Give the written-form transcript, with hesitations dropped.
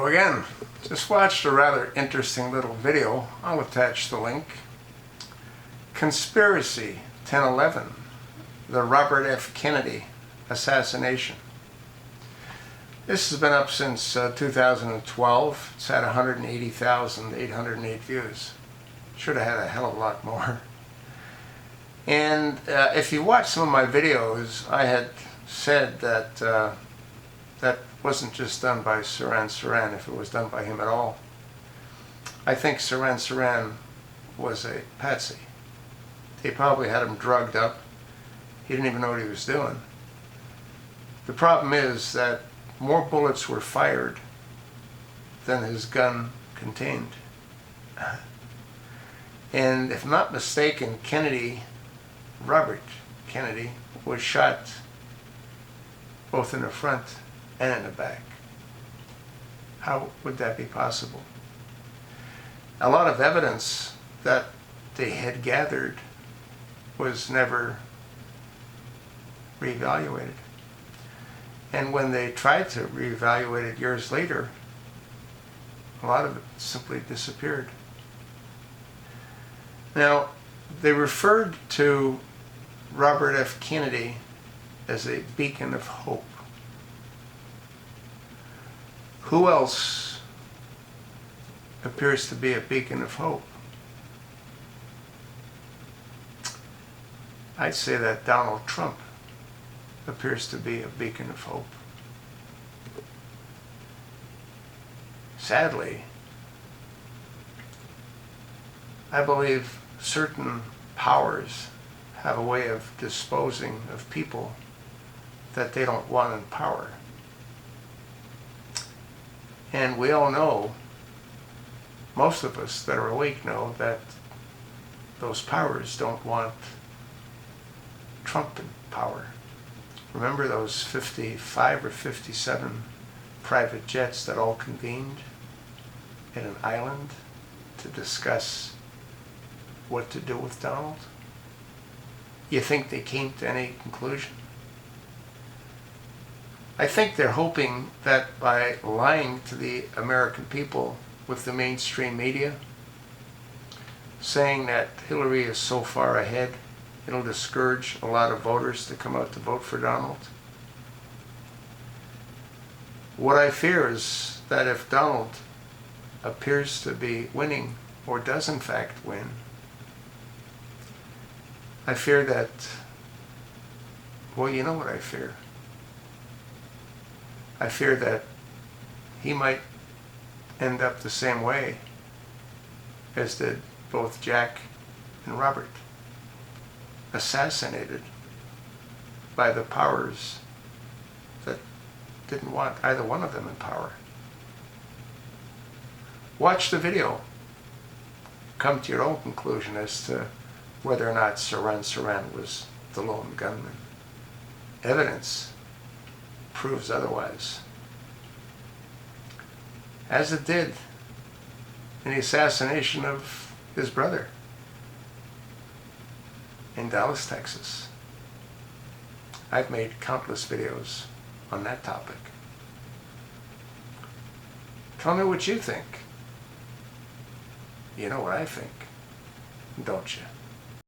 Hello again. Just watched a rather interesting little video. I'll attach the link. Conspiracy 10/11, the Robert F. Kennedy assassination. This has been up since 2012. It's had 180,808 views. Should have had a hell of a lot more. And if you watch some of my videos, I had said that that wasn't just done by Sirhan, if it was done by him at all. I think Sirhan was a patsy. They probably had him drugged up. He didn't even know what he was doing. The problem is that more bullets were fired than his gun contained. And if I'm not mistaken, Robert Kennedy, was shot both in the front and in the back. How would that be possible? A lot of evidence that they had gathered was never reevaluated. And when they tried to reevaluate it years later, a lot of it simply disappeared. Now, they referred to Robert F. Kennedy as a beacon of hope. Who else appears to be a beacon of hope? I'd say that Donald Trump appears to be a beacon of hope. Sadly, I believe certain powers have a way of disposing of people that they don't want in power. And we all know, most of us that are awake know, that those powers don't want Trump in power. Remember those 55 or 57 private jets that all convened in an island to discuss what to do with Donald? You think they came to any conclusion? I think they're hoping that by lying to the American people with the mainstream media, saying that Hillary is so far ahead, it'll discourage a lot of voters to come out to vote for Donald. What I fear is that if Donald appears to be winning, or does in fact win, I fear that, well, you know what I fear. I fear that he might end up the same way as did both Jack and Robert, assassinated by the powers that didn't want either one of them in power. Watch the video. Come to your own conclusion as to whether or not Sirhan was the lone gunman. Evidence proves otherwise, as it did in the assassination of his brother in Dallas, Texas. I've made countless videos on that topic. Tell me what you think. You know what I think, don't you?